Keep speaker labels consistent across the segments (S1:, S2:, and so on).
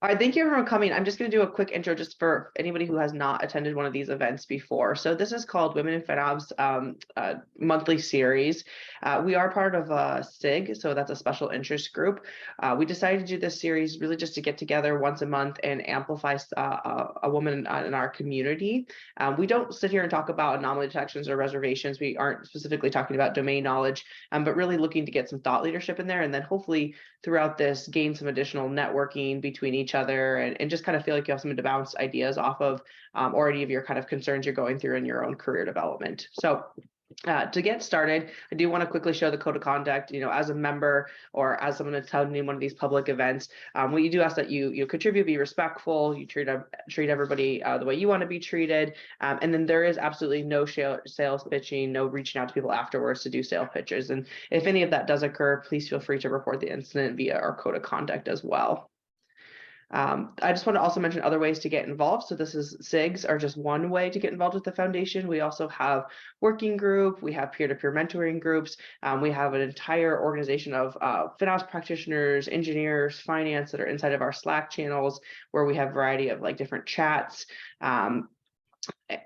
S1: All right, thank you everyone for coming. I'm just going to do a quick intro just for anybody who has not attended one of these events before. So this is called Women in FinOps monthly series. We are part of SIG, so that's a special interest group. We decided to do this series really just to get together once a month and amplify a woman in our community. We don't sit here and talk about anomaly detections or reservations. We aren't specifically talking about domain knowledge, but really looking to get some thought leadership in there, and then hopefully throughout this gain some additional networking between each other and just kind of feel like you have something to bounce ideas off of, or any of your kind of concerns you're going through in your own career development. So to get started, I do want to quickly show the code of conduct. As a member or as someone attending one of these public events, we do ask that you contribute, be respectful, you treat everybody the way you want to be treated, and then there is absolutely no sales pitching, no reaching out to people afterwards to do sale pitches. And if any of that does occur, please feel free to report the incident via our code of conduct as well. I just want to also mention other ways to get involved. So this is SIGs are just one way to get involved with the foundation. We also have working group, we have peer-to-peer mentoring groups, we have an entire organization of FinOps practitioners, engineers, finance that are inside of our Slack channels, where we have a variety of different chats.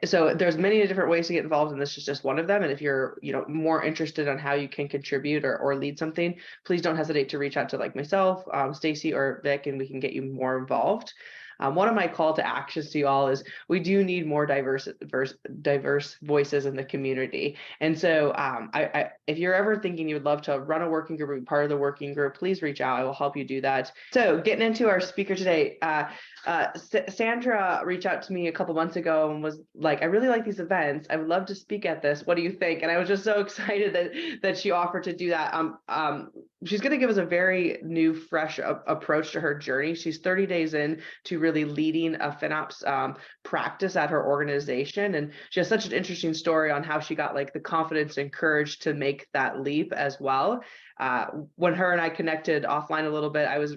S1: So there's many different ways to get involved, and this is just one of them. And if you're more interested on how you can contribute or lead something, please don't hesitate to reach out to myself, Stacy, or Vic, and we can get you more involved. One of my call to actions to you all is we do need more diverse voices in the community. And so if you're ever thinking you would love to run a working group or be part of the working group, please reach out. I will help you do that. So getting into our speaker today, Sandra reached out to me a couple months ago and was like, I really like these events. I would love to speak at this. What do you think? And I was just so excited that she offered to do that. She's going to give us a very new, fresh approach to her journey. She's 30 days in to really leading a FinOps practice at her organization. And she has such an interesting story on how she got the confidence and courage to make that leap as well. When her and I connected offline a little bit, I was,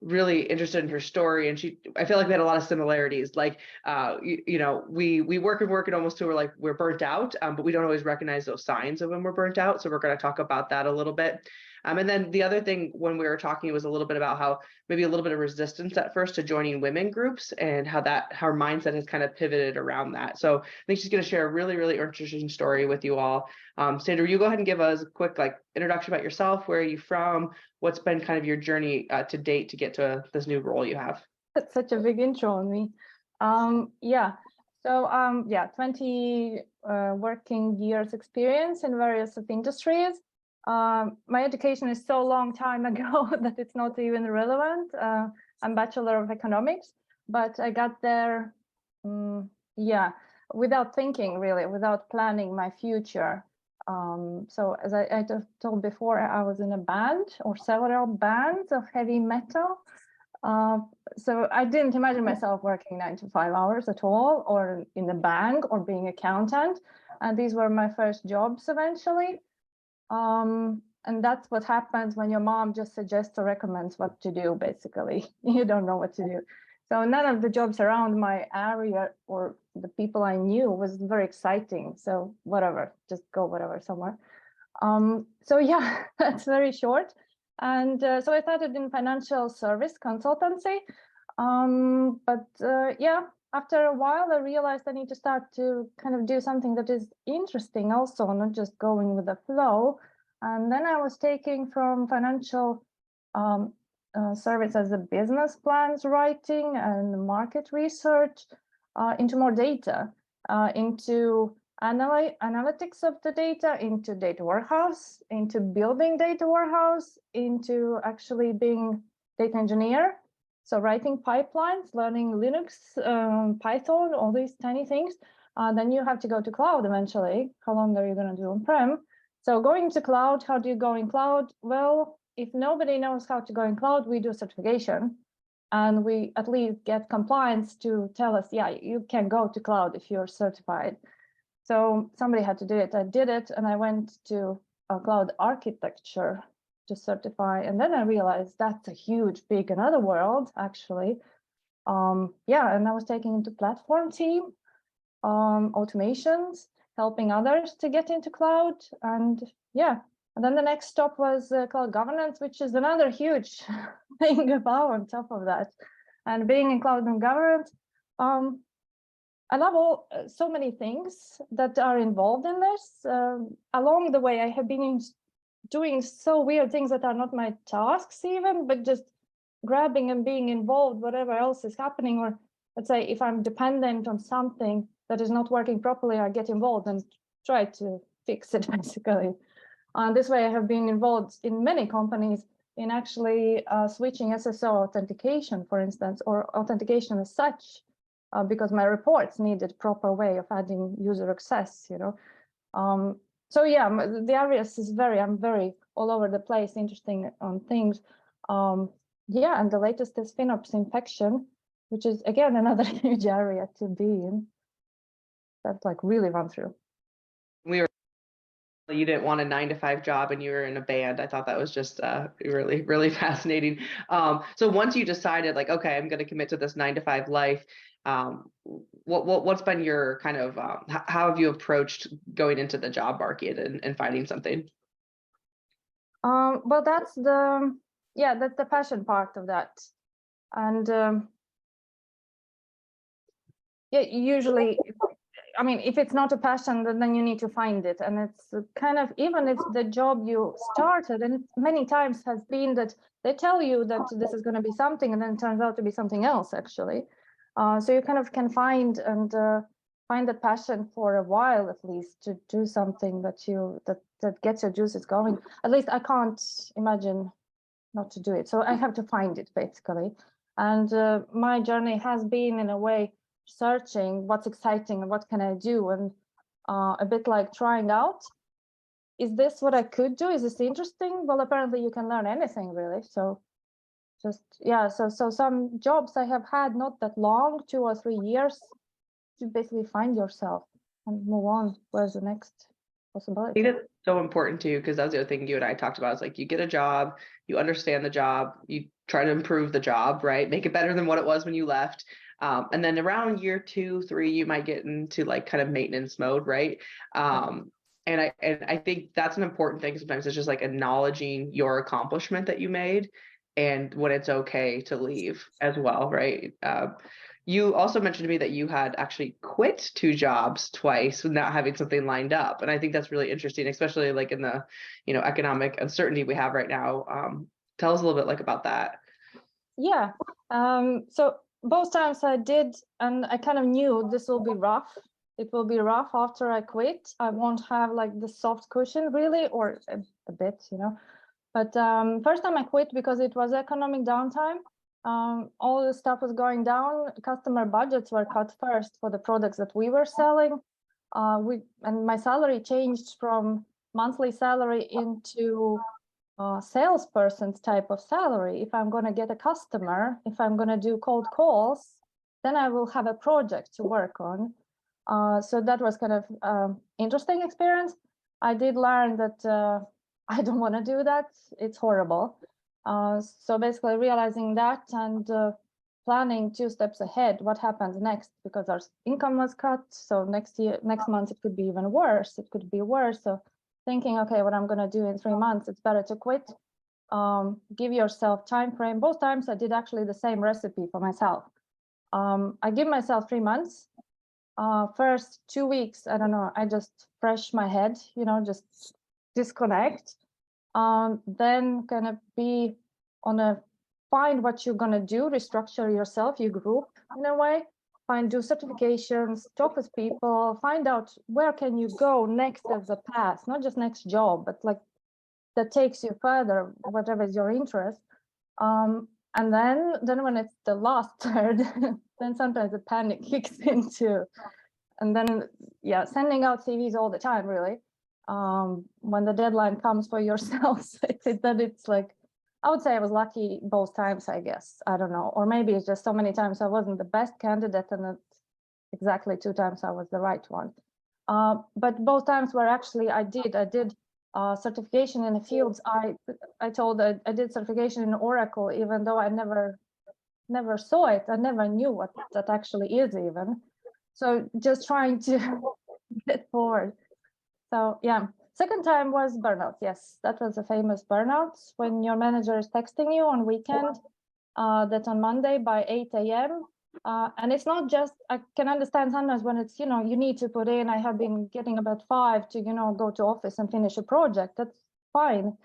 S1: really interested in her story, and I feel like we had a lot of similarities. We work and almost to we're burnt out, but we don't always recognize those signs of when we're burnt out. So we're going to talk about that a little bit. And then the other thing when we were talking was a little bit about how maybe a little bit of resistance at first to joining women groups, and how her mindset has kind of pivoted around that. So I think she's going to share a really, really interesting story with you all. Sandra, you go ahead and give us a quick introduction about yourself. Where are you from? What's been kind of your journey to date to get to this new role you have?
S2: That's such a big intro on me. 20 working years experience in various industries. My education is so long time ago that it's not even relevant. I'm Bachelor of Economics, but I got there, without thinking really, without planning my future. So as I told before, I was in a band or several bands of heavy metal. So I didn't imagine myself working 9 to 5 hours at all, or in a bank, or being accountant. And these were my first jobs eventually. And that's what happens when your mom just suggests or recommends what to do, basically. You don't know what to do. So none of the jobs around my area or the people I knew was very exciting. So whatever, just go whatever somewhere. So yeah, that's very short. And so I started in financial service consultancy. After a while, I realized I need to start to kind of do something that is interesting also, not just going with the flow. And then I was taking from financial service as a business plans writing and market research into more data, into analytics of the data, into data warehouse, into building data warehouse, into actually being data engineer. So writing pipelines, learning Linux, Python, all these tiny things. Then you have to go to cloud eventually. How long are you going to do on-prem? So going to cloud, how do you go in cloud? Well, if nobody knows how to go in cloud, we do certification. And we at least get compliance to tell us, yeah, you can go to cloud if you're certified. So somebody had to do it. I did it, and I went to a cloud architecture to certify. And then I realized that's a huge, big, another world, actually. And I was taken into platform team, automations, helping others to get into cloud. And then the next stop was cloud governance, which is another huge thing about on top of that. And being in cloud and governance, I love so many things that are involved in this. Along the way, I have been doing so weird things that are not my tasks even, but just grabbing and being involved, whatever else is happening. Or let's say if I'm dependent on something that is not working properly, I get involved and try to fix it basically. This way I have been involved in many companies in actually switching SSO authentication, for instance, or authentication as such, because my reports needed proper way of adding user access, so yeah, the areas is I'm very all over the place, interesting on things. Yeah, and the latest is FinOps infection, which is again another huge area to be in. That's like really run through.
S1: You didn't want a 9-to-5 job and you were in a band. I thought that was just really, really fascinating. So once you decided like, okay, I'm going to commit to this 9-to-5 life, what's been your kind of, how have you approached going into the job market and finding something?
S2: Well, that's the passion part of that. And yeah, usually, I mean, if it's not a passion, then you need to find it. And it's kind of, even if the job you started, and it many times has been that they tell you that this is going to be something, and then it turns out to be something else, actually. So you kind of can find that passion for a while, at least, to do something that gets your juices going. At least I can't imagine not to do it. So I have to find it, basically. And my journey has been, in a way, searching what's exciting and what can I do, and a bit like trying out, is this what I could do? Is this interesting? Well, apparently you can learn anything, really. So just, yeah, so some jobs I have had not that long, 2 or 3 years, to basically find yourself and move on. Where's the next possibility?
S1: I think that's so important too, because that was the other thing you and I talked about. Is like, you get a job, you understand the job, you try to improve the job, right? Make it better than what it was when you left. And then around year 2, 3, you might get into like kind of maintenance mode, right? And I think that's an important thing. Sometimes it's just like acknowledging your accomplishment that you made, and when it's okay to leave as well, right? You also mentioned to me that you had actually quit 2 jobs twice without having something lined up. And I think that's really interesting, especially like in the, economic uncertainty we have right now. Tell us a little bit like about that.
S2: Yeah. So both times I did, and I kind of knew this will be rough. It will be rough after I quit. I won't have like the soft cushion really, or a bit, But first time I quit because it was economic downtime. All the stuff was going down. Customer budgets were cut first for the products that we were selling. And my salary changed from monthly salary into salesperson's type of salary. If I'm going to get a customer, if I'm going to do cold calls, then I will have a project to work on. So that was kind of interesting experience. I did learn that I don't want to do that. It's horrible. So basically realizing that and planning 2 steps ahead, what happens next, because our income was cut. So next month, it could be even worse. It could be worse. So thinking, okay, what I'm going to do in 3 months, it's better to quit. Give yourself time frame. Both times I did actually the same recipe for myself. I give myself 3 months. First 2 weeks, I don't know, I just fresh my head, just disconnect. Then kind of be on find what you're going to do, restructure yourself, your group in a way, do certifications, talk with people, find out where can you go next as a path, not just next job, but like that takes you further, whatever is your interest. And then when it's the last third, then sometimes the panic kicks in too. And then, yeah, sending out CVs all the time, really. When the deadline comes for yourself, it's like, I would say I was lucky both times, I guess. I don't know. Or maybe it's just so many times I wasn't the best candidate, and exactly 2 times I was the right one. But both times were actually, I did certification in the fields. I told I did certification in Oracle, even though I never saw it. I never knew what that actually is even. So just trying to get forward. So yeah, second time was burnout. Yes, that was a famous burnout when your manager is texting you on weekend. that on Monday by 8 a.m. And it's not just, I can understand sometimes when it's, you need to put in, I have been getting about 5 to, go to office and finish a project. That's fine.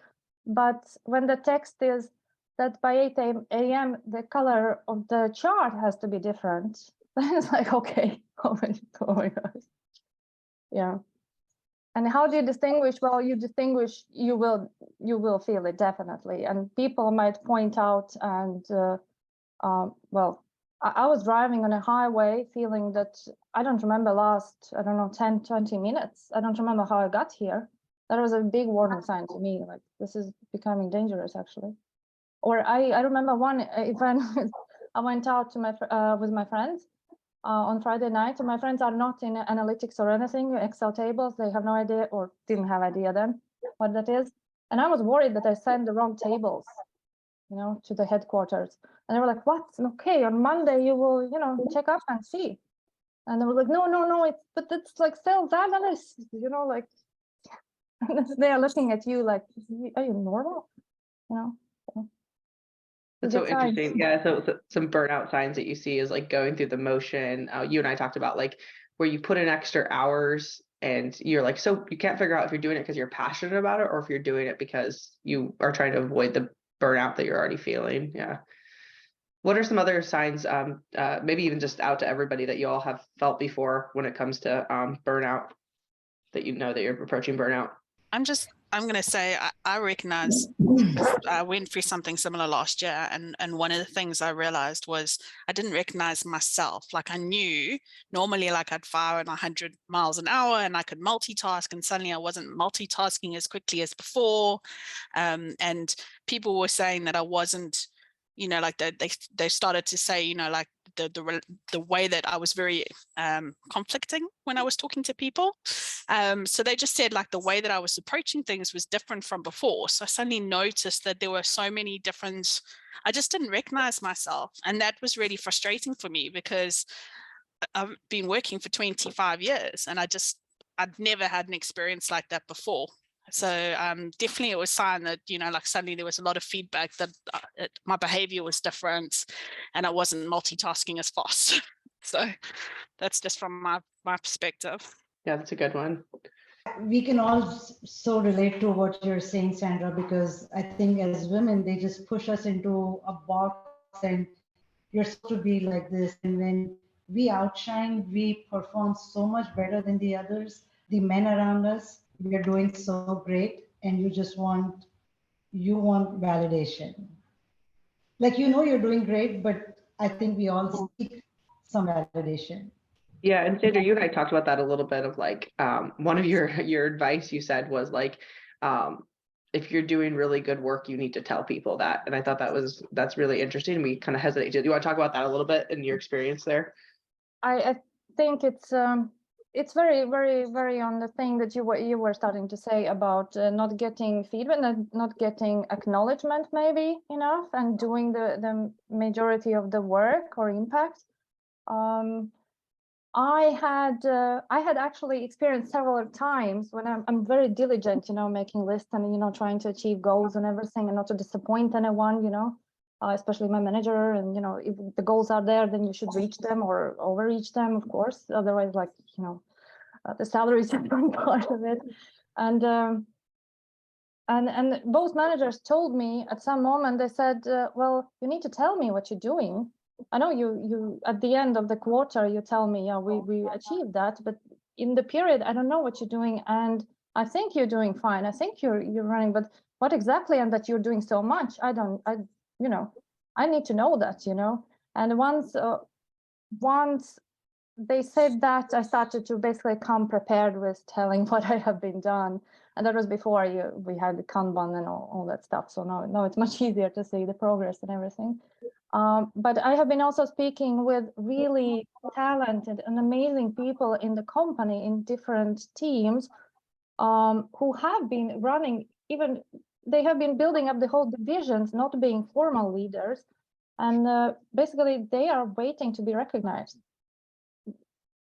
S2: But when the text is that by 8 a.m. the color of the chart has to be different, then it's like, okay, oh my gosh. Yeah. And how do you distinguish? Well, you distinguish, you will feel it definitely. And people might point out, and well, I was driving on a highway feeling that I don't remember last, I don't know, 10, 20 minutes. I don't remember how I got here. That was a big warning sign to me, like this is becoming dangerous actually. Or I remember one event, I went out to with my friends on Friday night. And my friends are not in analytics or anything, Excel tables. They have no idea, or didn't have idea then what that is. And I was worried that I sent the wrong tables, to the headquarters. And they were like, what? Okay, on Monday you will, check up and see. And they were like, no, but it's like sales analysts, like they are looking at you like, are you normal?
S1: That's so interesting. Yeah. So some burnout signs that you see is like going through the motion. You and I talked about like where you put in extra hours and you're like, so you can't figure out if you're doing it because you're passionate about it or if you're doing it because you are trying to avoid the burnout that you're already feeling. Yeah. What are some other signs, maybe even just out to everybody that you all have felt before when it comes to burnout, that that you're approaching burnout?
S3: I'm going to say I recognize I went through something similar last year. And one of the things I realized was I didn't recognize myself. Like I knew normally like I'd fire at 100 miles an hour and I could multitask, and suddenly I wasn't multitasking as quickly as before. And people were saying that I wasn't, like they started to say, like the way that I was very conflicting when I was talking to people. So they just said like the way that I was approaching things was different from before. So I suddenly noticed that there were so many different, I just didn't recognize myself. And that was really frustrating for me because I've been working for 25 years and I'd never had an experience like that before. So definitely it was a sign that, like suddenly there was a lot of feedback that my behavior was different and I wasn't multitasking as fast. So that's just from my perspective.
S1: Yeah, that's a good one.
S4: We can all so relate to what you're saying, Sandra, because I think as women, they just push us into a box and you're supposed to be like this. And when we outshine, we perform so much better than the others. The men around us, we are doing so great, and you want validation. Like, you're doing great, but I think we all seek some validation.
S1: Yeah, and Sandra, you and I talked about that a little bit of like one of your advice you said was like if you're doing really good work, you need to tell people that. And I thought that's really interesting. We kind of hesitated. Do you want to talk about that a little bit in your experience there?
S2: I think it's very, very, very on the thing that you were starting to say about not getting feedback, not getting acknowledgement maybe enough, and doing the majority of the work or impact. I had actually experienced several times when I'm very diligent, making lists and trying to achieve goals and everything, and not to disappoint anyone, especially my manager. And if the goals are there, then you should reach them or overreach them, of course. Otherwise, like the salary is a important part of it. And both managers told me at some moment, they said, well, you need to tell me what you're doing. I know you at the end of the quarter, you tell me, yeah, we achieved that, but in the period, I don't know what you're doing. And I think you're doing fine. I think you're running, but what exactly, and that you're doing so much, I need to know that, And once they said that, I started to basically come prepared with telling what I have been done. And that was before we had the Kanban and all that stuff. So now it's much easier to see the progress and everything. But I have been also speaking with really talented and amazing people in the company in different teams who have been running, even they have been building up the whole divisions, not being formal leaders. And basically they are waiting to be recognized.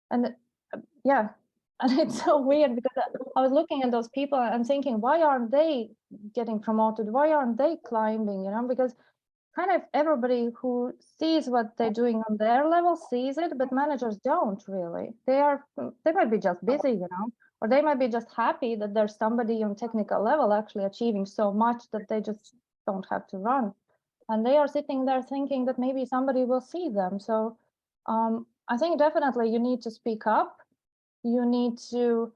S2: And yeah, and it's so weird because I was looking at those people and thinking, why aren't they getting promoted? Why aren't they climbing? Because kind of everybody who sees what they're doing on their level sees it, but managers don't really. They might be just busy, you know, or they might be just happy that there's somebody on technical level actually achieving so much that they just don't have to run. And they are sitting there thinking that maybe somebody will see them. So I think definitely you need to speak up. You need to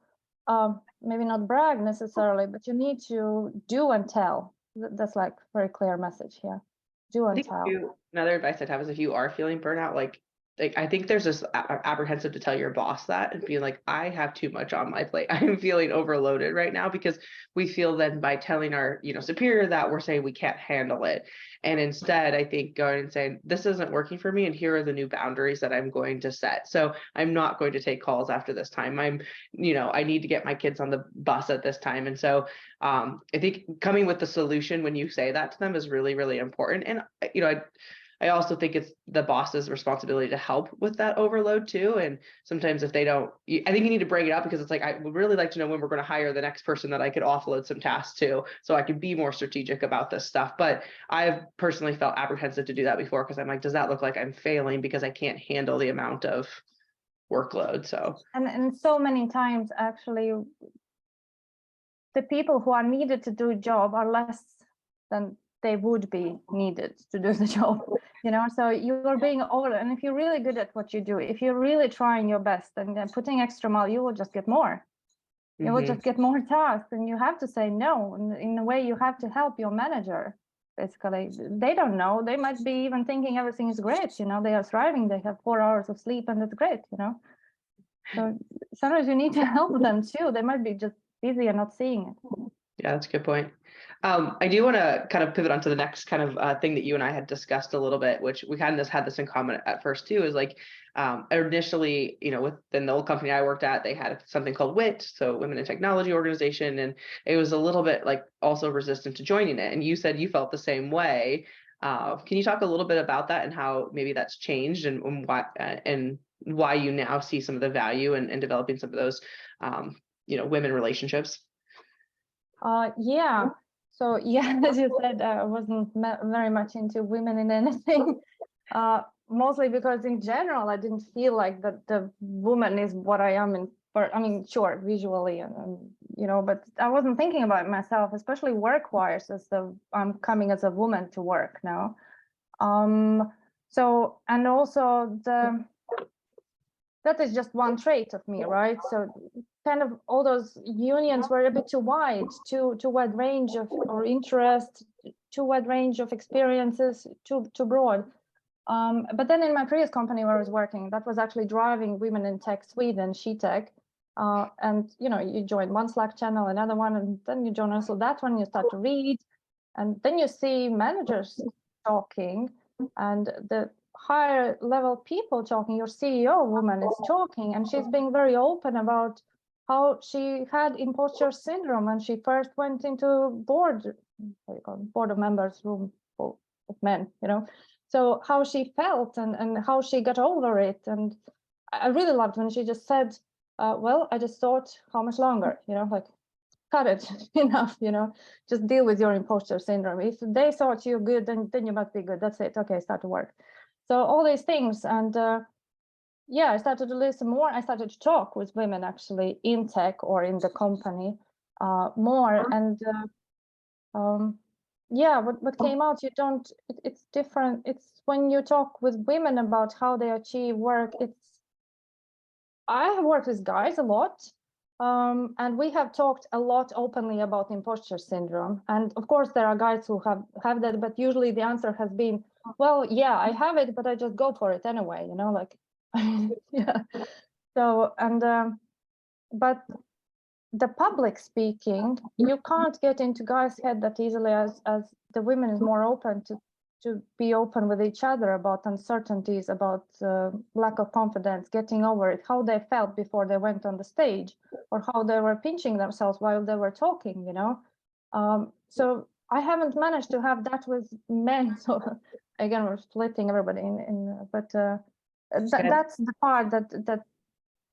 S2: maybe not brag necessarily, but you need to do and tell. That's like very clear message here. Do
S1: I
S2: and
S1: think
S2: tell.
S1: another advice I'd have is if you are feeling burnout, like I think there's this apprehensive to tell your boss that and being like, I have too much on my plate. I'm feeling overloaded right now, because we feel then by telling our, superior that, we're saying we can't handle it. And instead, I think going and saying, this isn't working for me, and here are the new boundaries that I'm going to set. So I'm not going to take calls after this time. I need to get my kids on the bus at this time. And so I think coming with the solution when you say that to them is really, really important. And, I also think it's the boss's responsibility to help with that overload too. And sometimes if they don't, I think you need to bring it up, because it's like, I would really like to know when we're going to hire the next person that I could offload some tasks to, so I can be more strategic about this stuff. But I've personally felt apprehensive to do that before, because I'm like, does that look like I'm failing because I can't handle the amount of workload? So,
S2: and so many times actually, the people who are needed to do a job are less than they would be needed to do the job, so you're being over. And if you're really good at what you do, if you're really trying your best and putting extra mile, you will just get more. You will just get more tasks, and you have to say no. And in a way, you have to help your manager. Basically, they don't know. They might be even thinking everything is great. They are thriving. They have 4 hours of sleep, and it's great. So sometimes you need to help them too. They might be just busy and not seeing it.
S1: Yeah, that's a good point. I do want to kind of pivot onto the next kind of thing that you and I had discussed a little bit, which we kind of had this in common at first too, is like initially, within the old company I worked at, they had something called WIT, so Women in Technology Organization, and it was a little bit like also resistant to joining it. And you said you felt the same way. Can you talk a little bit about that and how maybe that's changed, and why you now see some of the value in developing some of those, women relationships?
S2: Yeah. So yeah, as you said, I wasn't very much into women in anything, mostly because in general, I didn't feel like that the woman is what I am sure, visually, and but I wasn't thinking about myself, especially work-wise, I'm coming as a woman to work now. So, and also that is just one trait of me, right? So kind of all those unions were a bit too wide, too wide range of or interest, too wide range of experiences, too broad. But then in my previous company where I was working, that was actually driving Women in Tech Sweden, SheTech. And you join one Slack channel, another one, and then you join also that one, you start to read, and then you see managers talking, and the higher level people talking. Your CEO woman is talking, and she's being very open about how she had imposter syndrome when she first went into board of members room full of men, so how she felt and how she got over it. And I really loved when she just said, well, I just thought, how much longer, like, cut it, enough, just deal with your imposter syndrome. If they thought you're good, then you must be good. That's it. Okay, start to work. So all these things. And yeah, I started to listen more. I started to talk with women actually in tech or in the company more. And yeah, what came out, it's different. It's when you talk with women about how they achieve work, I have worked with guys a lot. And we have talked a lot openly about imposter syndrome. And of course, there are guys who have that, but usually the answer has been, well, yeah, I have it, but I just go for it anyway, like, yeah. So, and, but the public speaking, you can't get into guys' head that easily as the women is more open to be open with each other about uncertainties, about lack of confidence, getting over it, how they felt before they went on the stage, or how they were pinching themselves while they were talking, So I haven't managed to have that with men. So again, we're splitting everybody but that's the part that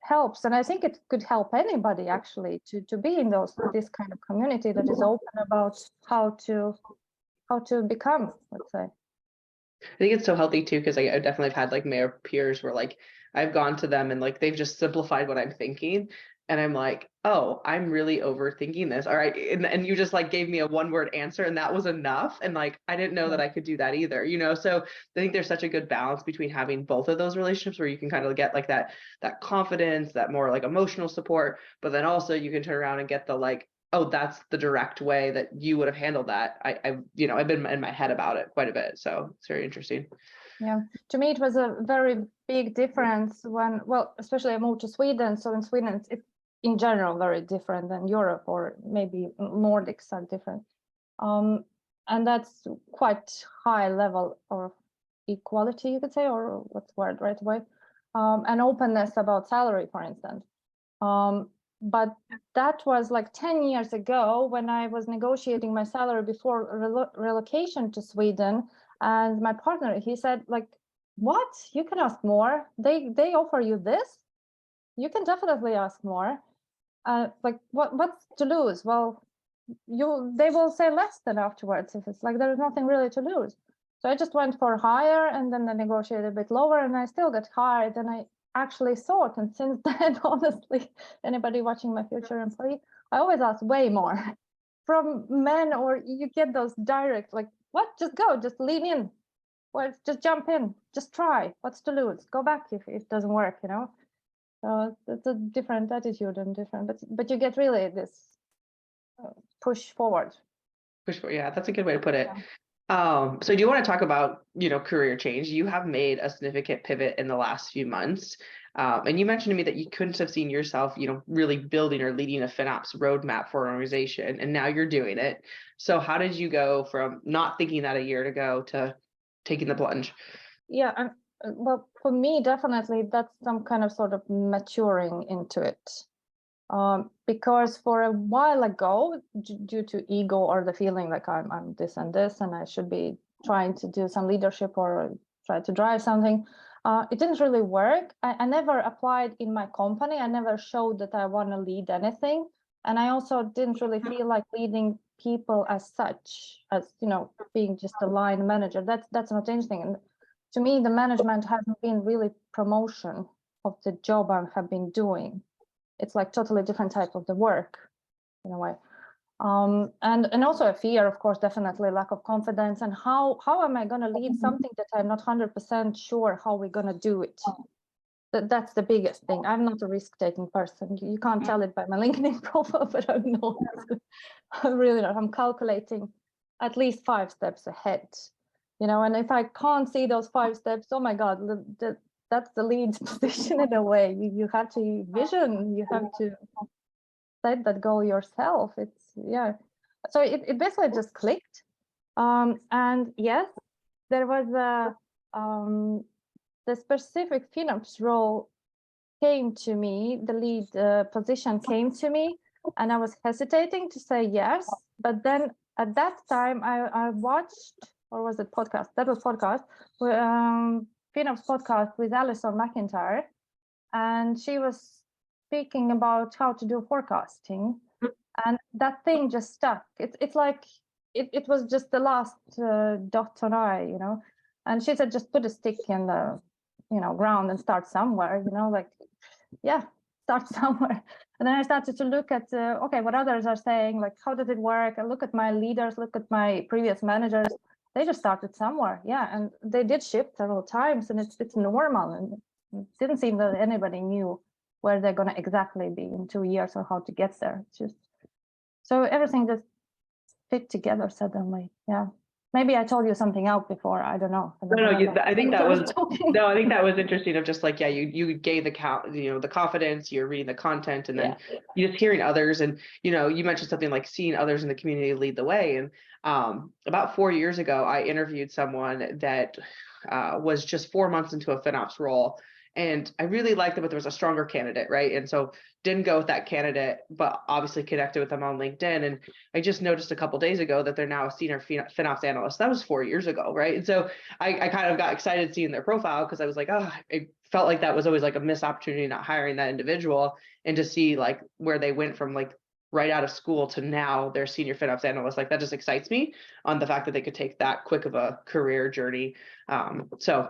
S2: helps. And I think it could help anybody actually to be in this kind of community that is open about how to become, let's say.
S1: I think it's so healthy too, because I definitely have had like mayor peers where like I've gone to them and like they've just simplified what I'm thinking. And I'm like, oh, I'm really overthinking this. All right. And you just like gave me a one-word answer and that was enough. And like I didn't know that I could do that either, you know. So I think there's such a good balance between having both of those relationships where you can kind of get like that confidence, that more like emotional support, but then also you can turn around and get the like, oh, that's the direct way that you would have handled that. I've been in my head about it quite a bit. So it's very interesting.
S2: Yeah, to me, it was a very big difference when, well, especially I moved to Sweden. So in Sweden, it's in general very different than Europe, or maybe Nordics are different. And that's quite high level of equality, you could say, or what's the word right away, and openness about salary, for instance. But that was like 10 years ago when I was negotiating my salary before relocation to Sweden. And my partner, he said, like, what? You can ask more. They offer you this? You can definitely ask more. Like, what's to lose? Well, they will say less than afterwards. If it's like there's nothing really to lose. So I just went for higher, and then I negotiated a bit lower, and I still got higher than I actually thought. And since then, honestly, anybody watching my future employee, I always ask way more from men, or you get those direct, like, what? Just go, just lean in, or just jump in, just try. What's to lose? Go back if it doesn't work, you know. So it's a different attitude and different, but you get really this push forward.
S1: Yeah, that's a good way to put it. So do you want to talk about, career change? You have made a significant pivot in the last few months. And you mentioned to me that you couldn't have seen yourself, really building or leading a FinOps roadmap for an organization, and now you're doing it. So how did you go from not thinking that a year ago to taking the plunge?
S2: Yeah, well, for me, definitely that's some kind of sort of maturing into it. Because for a while ago, due to ego or the feeling like I'm this and this, and I should be trying to do some leadership or try to drive something, it didn't really work. I never applied in my company. I never showed that I want to lead anything. And I also didn't really feel like leading people as such, as, being just a line manager. That's not anything. And to me, the management hasn't been really promotion of the job I have been doing. It's like totally different type of the work in a way. And also a fear, of course, definitely lack of confidence. And how am I going to lead something that I'm not 100% sure how we're going to do it? That's the biggest thing. I'm not a risk-taking person. You can't tell it by my LinkedIn profile, but I'm not. I'm really not. I'm calculating at least 5 steps ahead, and if I can't see those 5 steps, oh my God, that's the lead position in a way. You have to vision, you have to set that goal yourself. So it basically just clicked. And yes, there was the specific FinOps role came to me, the lead position came to me, and I was hesitating to say yes. But then at that time I watched, or was it podcast? That was podcast. FinOps podcast with Alison McIntyre, and she was speaking about how to do forecasting, and that thing just stuck. It's like it was just the last dot on I, and she said, just put a stick in the ground and start somewhere, start somewhere. And then I started to look at okay, what others are saying, like how does it work? I look at my leaders, look at my previous managers. They just started somewhere, and they did shift several times, and it's normal. And it didn't seem that anybody knew where they're going to exactly be in 2 years or how to get there. It's just so everything just fit together suddenly. Yeah, maybe I told you something out before. I don't know.
S1: No, I think that was no. I think that was interesting. Of just like, you gave the the confidence. You're reading the content, and then you're just hearing others. And you mentioned something like seeing others in the community lead the way. And about 4 years ago, I interviewed someone that was just 4 months into a FinOps role, and I really liked them, but there was a stronger candidate, right? And so didn't go with that candidate, but obviously connected with them on LinkedIn. And I just noticed a couple of days ago that they're now a senior FinOps analyst. That was 4 years ago, right? And so I kind of got excited seeing their profile, because I was like, oh, I felt like that was always like a missed opportunity not hiring that individual, and to see like where they went from like right out of school to now they're senior FinOps analysts. Like that just excites me on the fact that they could take that quick of a career journey. So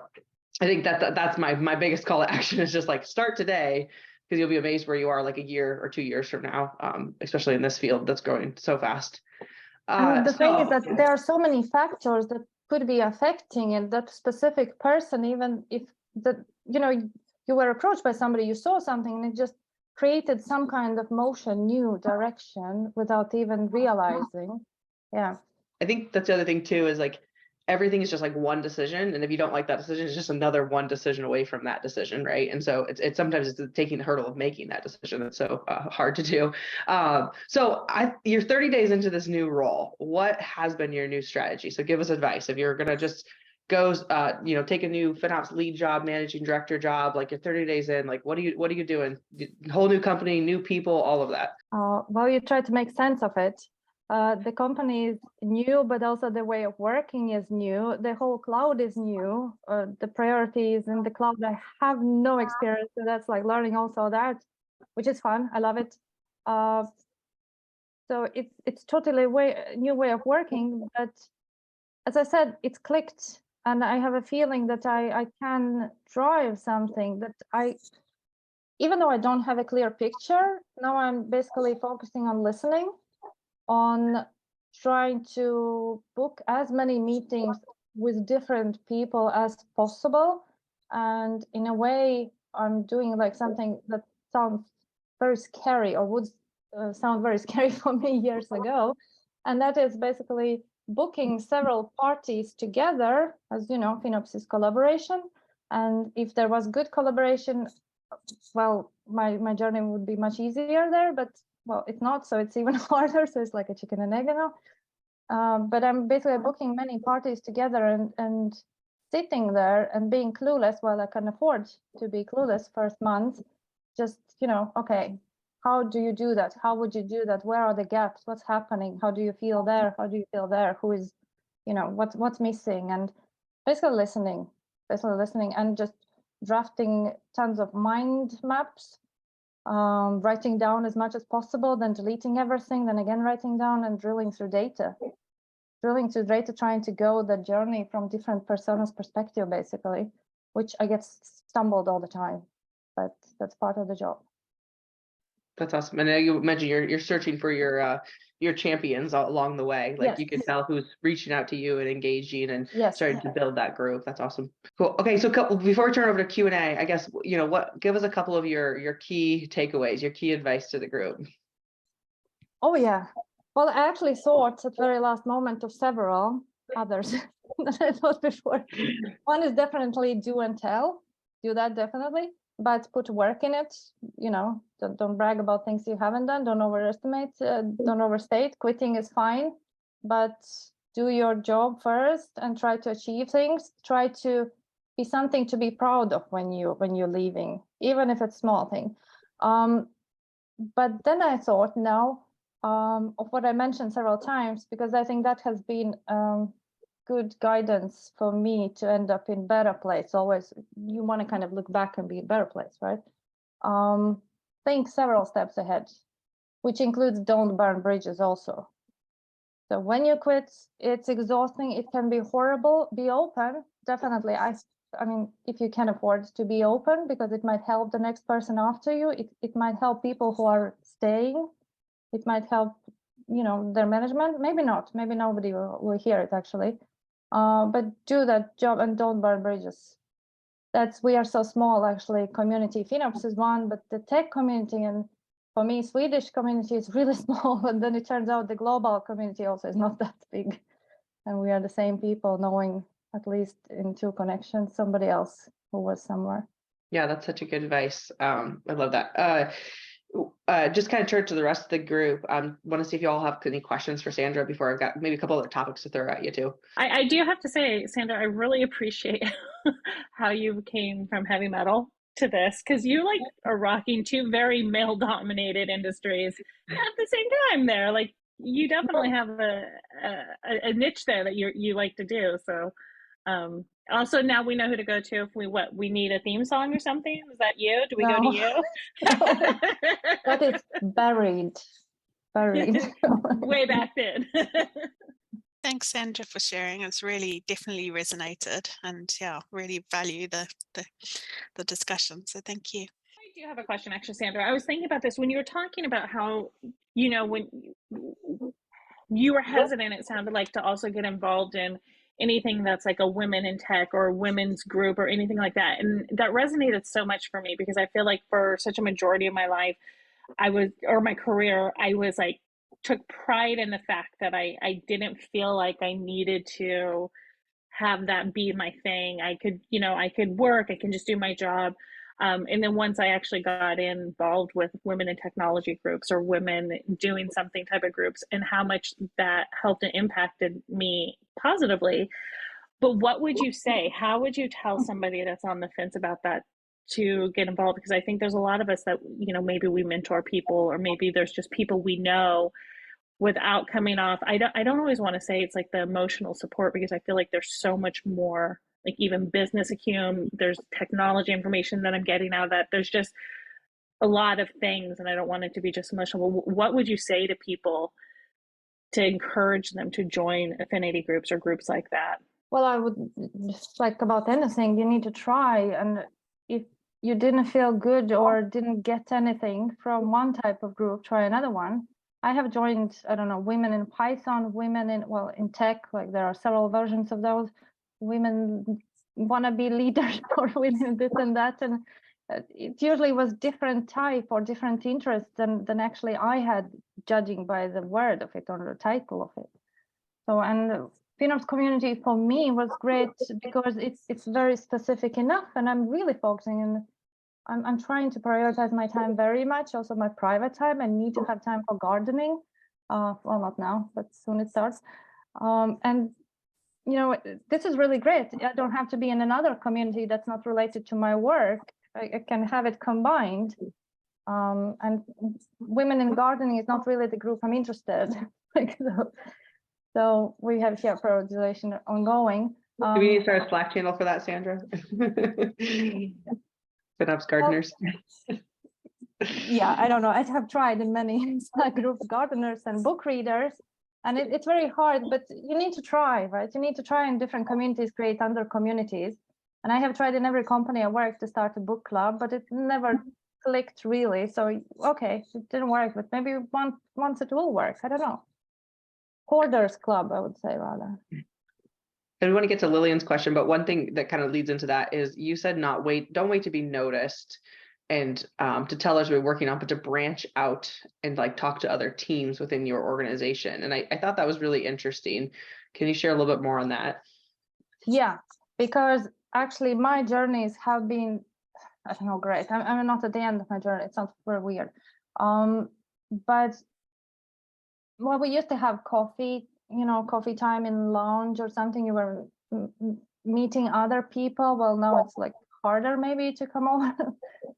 S1: I think that's my biggest call to action is just like start today, because you'll be amazed where you are like a year or 2 years from now, especially in this field that's growing so fast.
S2: The thing is that there are so many factors that could be affecting it, that specific person, even if you were approached by somebody, you saw something and it just created some kind of motion, new direction without even realizing. Yeah.
S1: I think that's the other thing too, is like everything is just like one decision, and if you don't like that decision, it's just another one decision away from that decision, right? And so it's sometimes it's taking the hurdle of making that decision that's so hard to do. So you're 30 days into this new role. What has been your new strategy? So give us advice. If you're gonna just go, take a new FinOps lead job, managing director job, like you're 30 days in, like what are you doing? Whole new company, new people, all of that.
S2: Well, you try to make sense of it. The company is new, but also the way of working is new. The whole cloud is new. The priorities in the cloud, I have no experience. So that's like learning also that, which is fun. I love it. So it's totally a new way of working. But as I said, it's clicked. And I have a feeling that I can drive something that even though I don't have a clear picture, now I'm basically focusing on listening, on trying to book as many meetings with different people as possible. And in a way, I'm doing like something that sounds very scary, or would sound very scary for me years ago. And that is basically booking several parties together. As you know, FinOps is collaboration. And if there was good collaboration, well, my journey would be much easier there, but well, it's not, so it's even harder. So it's like a chicken and egg now. But I'm basically booking many parties together and sitting there and being clueless. While I can afford to be clueless first month, just, okay, how do you do that? How would you do that? Where are the gaps? What's happening? How do you feel there? How do you feel there? Who is, what's missing? And basically listening and just drafting tons of mind maps, writing down as much as possible, then deleting everything, then again writing down, and drilling through data, trying to go the journey from different personas' perspective, basically, which I get stumbled all the time, but that's part of the job.
S1: That's awesome. And you mentioned you're searching for your champions along the way. Like
S2: Yes.
S1: You can tell who's reaching out to you and engaging and
S2: Yes.
S1: starting to build that group. That's awesome. Cool. Okay, so before we turn over to Q&A, I guess give us a couple of your key takeaways, your key advice to the group.
S2: Oh yeah. Well, I actually thought at the very last moment of several others that I thought before. One is definitely do and tell. Do that definitely, but put work in it. Don't brag about things you haven't done. Don't overestimate. Don't overstate. Quitting is fine, but do your job first and try to achieve things. Try to be something to be proud of when you're leaving, even if it's a small thing. But then I thought now of what I mentioned several times, because I think that has been good guidance for me to end up in better place. Always, you want to kind of look back and be in better place, right? Think several steps ahead, which includes don't burn bridges also. So when you quit, it's exhausting. It can be horrible. Be open. Definitely. I mean, if you can afford to be open, because it might help the next person after you. It might help people who are staying. It might help, their management. Maybe not. Maybe nobody will hear it actually. But do that job and don't burn bridges. We are so small actually. Community FinOps is one, but the tech community, and for me, Swedish community is really small. And then it turns out the global community also is not that big. And we are the same people, knowing at least in 2 connections somebody else who was somewhere.
S1: Yeah, that's such a good advice. I love that. Just kind of turn to the rest of the group. Want to see if you all have any questions for Sandra before I've got maybe a couple other topics to throw at you too.
S5: I do have to say, Sandra, I really appreciate how you came from heavy metal to this, because you are rocking 2 very male-dominated industries at the same time. There, you definitely have a niche there that you like to do. So, also now we know who to go to if we need a theme song or something. Is that you? Do we go to you?
S2: No. That is buried very
S5: Way back then.
S3: Thanks, Sandra, for sharing. It's really definitely resonated, and yeah, really value the discussion. So thank you.
S5: I do have a question, actually, Sandra. I was thinking about this when you were talking about how, you know, when you were hesitant, it sounded like, to also get involved in anything that's like a women in tech or a women's group or anything like that. And that resonated so much for me, because I feel like for such a majority of my life, or my career, I was like, took pride in the fact that I didn't feel like I needed to have that be my thing. I could, you know, I could work, I can just do my job. And then once I actually got involved with women in technology groups or women doing something type of groups, and how much that helped and impacted me positively. But what would you say? How would you tell somebody that's on the fence about that to get involved? Because I think there's a lot of us that, you know, maybe we mentor people, or maybe there's just people we know, without coming off. I don't always want to say it's like the emotional support, because I feel like there's so much more, like even business acumen, there's technology information that I'm getting out of that. There's just a lot of things, and I don't want it to be just emotional. What would you say to people to encourage them to join affinity groups or groups like that?
S2: Well, I would, just like about anything, you need to try. And if you didn't feel good or didn't get anything from one type of group, try another one. I have joined, I don't know, women in Python, women in, well, in tech, like there are several versions of those. Women want to be leaders or women this and that. And it usually was different type or different interests than actually I had, judging by the word of it or the title of it. So, and FinOps community for me was great because it's very specific enough, and I'm really focusing, and I'm trying to prioritize my time very much, also my private time. I need to have time for gardening. Well, not now, but soon it starts. And you know, this is really great. I don't have to be in another community that's not related to my work. I can have it combined. And women in gardening is not really the group I'm interested. So we have here prioritization ongoing.
S1: Do we need to start a Slack channel for that, Sandra? FinOps gardeners.
S2: Yeah, I don't know. I have tried in many Slack groups, gardeners and book readers, and it's very hard, but you need to try, right? You need to try in different communities, create under communities. And I have tried in every company I work to start a book club, but it never clicked really. So, okay, it didn't work, but maybe once it will work. I don't know. Hoarders club, I would say, rather.
S1: I want to get to Lillian's question, but one thing that kind of leads into that is you said don't wait to be noticed and to tell others we're working on, but to branch out and like talk to other teams within your organization. And I thought that was really interesting. Can you share a little bit more on that?
S2: Yeah, because actually my journeys have been, I don't know, great. I'm not at the end of my journey. It sounds very weird. But well, we used to have coffee, you know, coffee time in lounge or something. You were meeting other people. Well, now it's like harder maybe to come over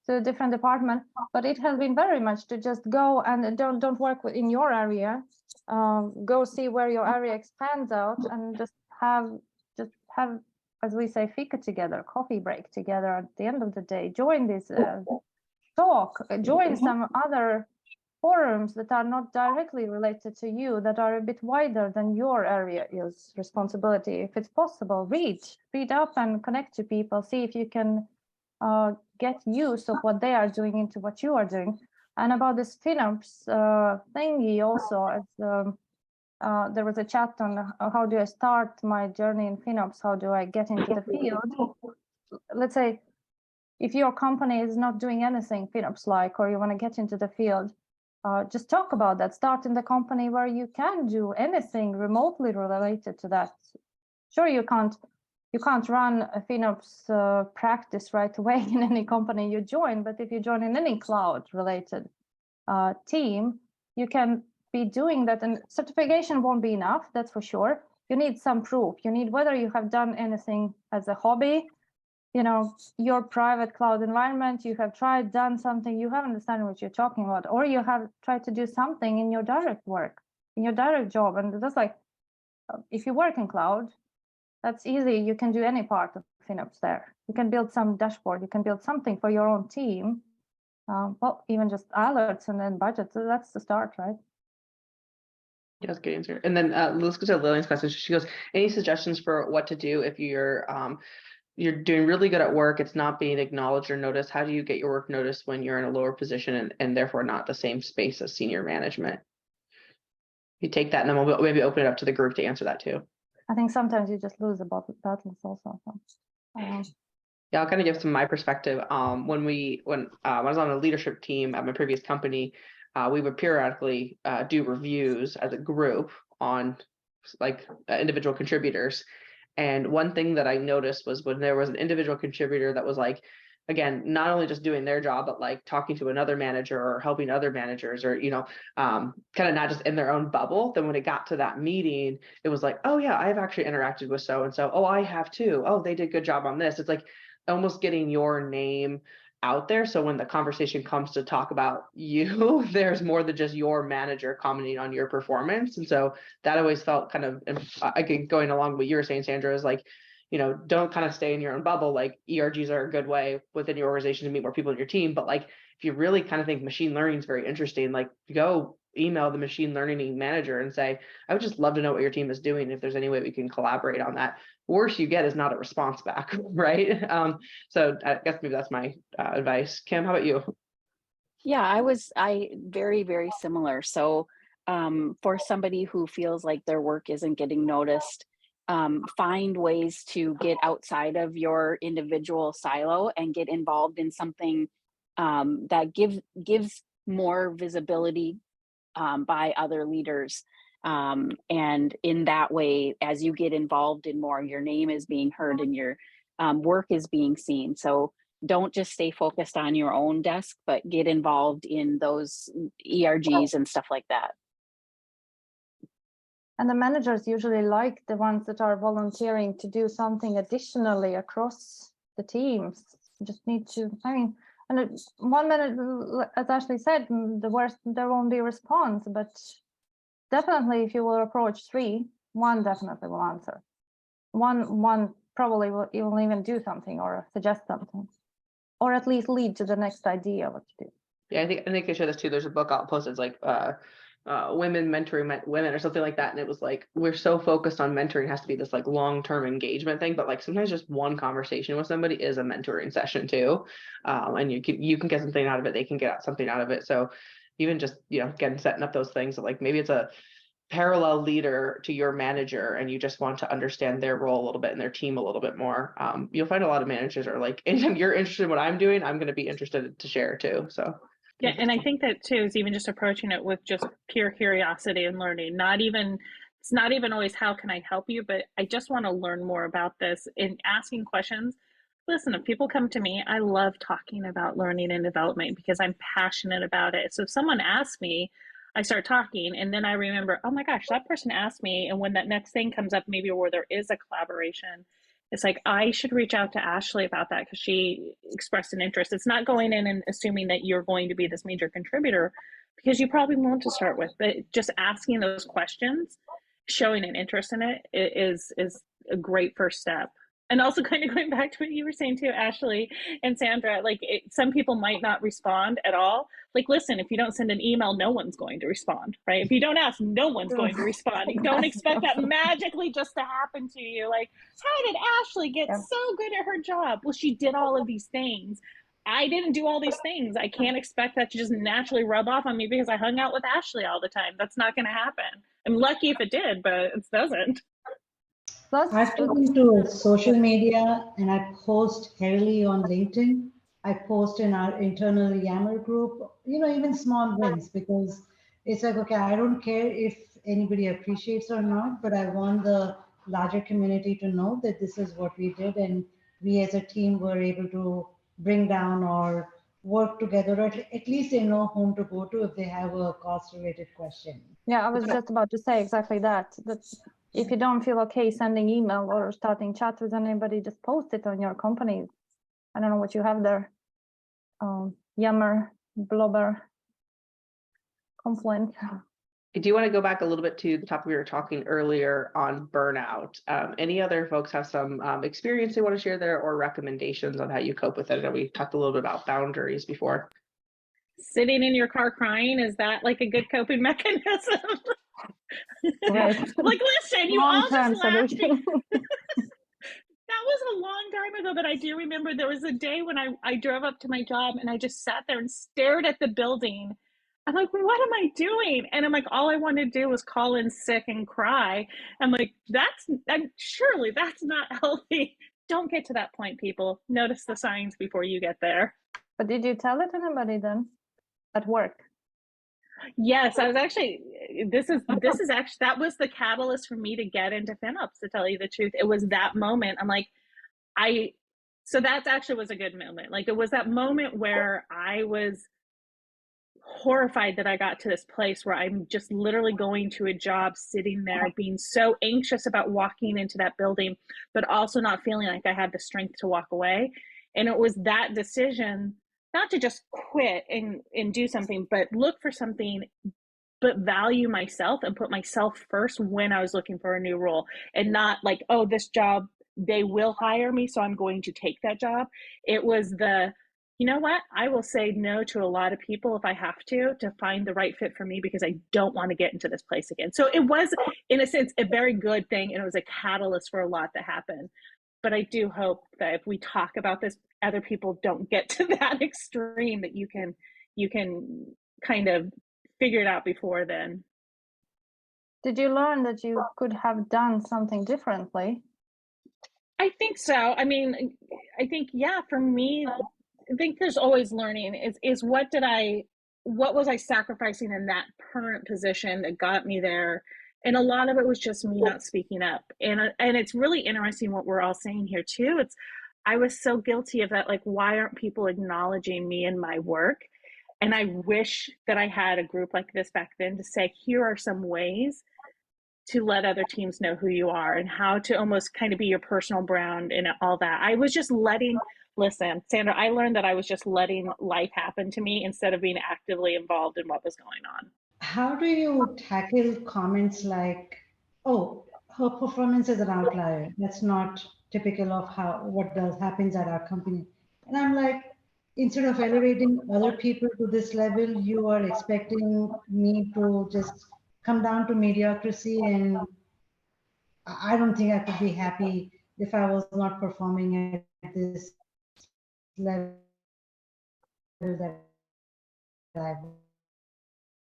S2: to a different department, but it has been very much to just go and don't work in your area. Go see where your area expands out, and just have, as we say, fika together, coffee break together at the end of the day. Join this talk, join some other forums that are not directly related to you, that are a bit wider than your area is responsibility. If it's possible, read up and connect to people, see if you can get use of what they are doing into what you are doing. And about this FinOps thingy also, as there was a chat on how do I start my journey in FinOps, how do I get into the field? Let's say if your company is not doing anything FinOps like, or you want to get into the field, just talk about that. Start in the company where you can do anything remotely related to that. Sure, you can't run a FinOps practice right away in any company you join, but if you join in any cloud related team, you can be doing that. And certification won't be enough, that's for sure. You need some proof. You need whether you have done anything as a hobby, you know, your private cloud environment, you have done something, you have understand what you're talking about, or you have tried to do something in your direct work, in your direct job. And that's like, if you work in cloud, that's easy. You can do any part of FinOps there. You can build some dashboard, you can build something for your own team. Well, even just alerts and then budgets, so that's the start, right?
S1: Yeah, that's a good answer. And then let's go to Lillian's question. She goes, any suggestions for what to do if you're doing really good at work, it's not being acknowledged or noticed? How do you get your work noticed when you're in a lower position and therefore not the same space as senior management? You take that and then we'll maybe open it up to the group to answer that too.
S2: I think sometimes you just lose the battles also.
S1: Yeah, I'll kind of give some of my perspective. When I was on a leadership team at my previous company, we would periodically do reviews as a group on like individual contributors. And one thing that I noticed was when there was an individual contributor that was like, again, not only just doing their job, but like talking to another manager or helping other managers or, kind of not just in their own bubble. Then when it got to that meeting, it was like, oh yeah, I've actually interacted with so-and-so. Oh, I have too. Oh, they did a good job on this. It's like almost getting your name out there. So when the conversation comes to talk about you, there's more than just your manager commenting on your performance. And so that always felt kind of, again, going along with what you were saying, Sandra, is like, don't kind of stay in your own bubble. Like ERGs are a good way within your organization to meet more people in your team. But like, if you really kind of think machine learning is very interesting, like go email the machine learning manager and say, I would just love to know what your team is doing. If there's any way we can collaborate on that. Worst you get is not a response back, right? So I guess maybe that's my advice. Kim, how about you?
S6: Yeah, I very, very similar. So for somebody who feels like their work isn't getting noticed, find ways to get outside of your individual silo and get involved in something that gives more visibility by other leaders. And in that way, as you get involved in more, your name is being heard and your work is being seen. So don't just stay focused on your own desk, but get involved in those ERGs and stuff like that.
S2: And the managers usually like the ones that are volunteering to do something additionally across the teams. You just need to, and 1 minute, as Ashley said, the worst, there won't be a response, but definitely if you will approach 3, 1 definitely will answer. One probably will even do something or suggest something, or at least lead to the next idea what to do.
S1: Yeah, I think I share this too. There's a book I'll post. It's like women mentoring women or something like that. And it was like, we're so focused on mentoring, has to be this like long-term engagement thing, but like sometimes just one conversation with somebody is a mentoring session too. And you can get something out of it. They can get something out of it. So even just, again, setting up those things. So like maybe it's a parallel leader to your manager and you just want to understand their role a little bit and their team a little bit more. You'll find a lot of managers are like, if you're interested in what I'm doing, I'm going to be interested to share too. So
S5: yeah, and I think that too is even just approaching it with just pure curiosity and learning. It's not even always how can I help you, but I just want to learn more about this and asking questions. Listen, if people come to me, I love talking about learning and development because I'm passionate about it. So if someone asks me, I start talking and then I remember, oh my gosh, that person asked me. And when that next thing comes up, maybe where there is a collaboration, it's like, I should reach out to Ashley about that because she expressed an interest. It's not going in and assuming that you're going to be this major contributor because you probably won't to start with, but just asking those questions, showing an interest in it is a great first step. And also kind of going back to what you were saying too, Ashley and Sandra, like some people might not respond at all. Like, listen, if you don't send an email, no one's going to respond, right? If you don't ask, no one's going to respond. You don't expect that magically just to happen to you. Like, how did Ashley get so good at her job? Well, she did all of these things. I didn't do all these things. I can't expect that to just naturally rub off on me because I hung out with Ashley all the time. That's not going to happen. I'm lucky if it did, but it doesn't.
S4: I've taken to social media and I post heavily on LinkedIn. I post in our internal Yammer group, even small wins, because it's like, okay, I don't care if anybody appreciates or not, but I want the larger community to know that this is what we did. And we as a team were able to bring down or work together, or at least they know whom to go to if they have a cost related question.
S2: Yeah, I was just about to say exactly that. If you don't feel okay sending email or starting chat with anybody, just post it on your company. I don't know what you have there. Yammer, Blobber, Confluent.
S1: I do want to go back a little bit to the topic we were talking earlier on burnout. Any other folks have some experience they want to share there or recommendations on how you cope with it? I know we talked a little bit about boundaries before.
S5: Sitting in your car crying, is that like a good coping mechanism?
S2: Right.
S5: Like, listen, you all
S2: Long-term
S5: just laughed.
S2: solution.
S5: That was a long time ago, but I do remember there was a day when I drove up to my job and I just sat there and stared at the building. I'm like, what am I doing? And I'm like, all I wanted to do was call in sick and cry. I'm like, surely that's not healthy. Don't get to that point, people. Notice the signs before you get there.
S2: But did you tell it to anybody then at work?
S5: Yes, I was actually, this is actually, that was the catalyst for me to get into FinOps, to tell you the truth. It was that moment. I'm like, so that actually was a good moment. Like, it was that moment where I was horrified that I got to this place where I'm just literally going to a job, sitting there, being so anxious about walking into that building, but also not feeling like I had the strength to walk away. And it was that decision, not to just quit and do something, but look for something, but value myself and put myself first when I was looking for a new role, and not like, oh, this job, they will hire me, so I'm going to take that job. It was you know what? I will say no to a lot of people if I have to find the right fit for me, because I don't want to get into this place again. So it was, in a sense, a very good thing. And it was a catalyst for a lot that happened. But I do hope that if we talk about this, other people don't get to that extreme, that you can kind of figure it out before then.
S2: Did you learn that you could have done something differently?
S5: I think so. I mean, I think, yeah, for me, I think there's always learning. Is what was I sacrificing in that current position that got me there? And a lot of it was just me not speaking up. And it's really interesting what we're all saying here too. I was so guilty of that. Like, why aren't people acknowledging me and my work? And I wish that I had a group like this back then to say, here are some ways to let other teams know who you are and how to almost kind of be your personal brand and all that. I was just listen, Sandra, I learned that I was just letting life happen to me instead of being actively involved in what was going on.
S4: How do you tackle comments like, oh, her performance is an outlier, that's not typical of what happens at our company? And I'm like, instead of elevating other people to this level, you are expecting me to just come down to mediocrity, and I don't think I could be happy if I was not performing at this level that I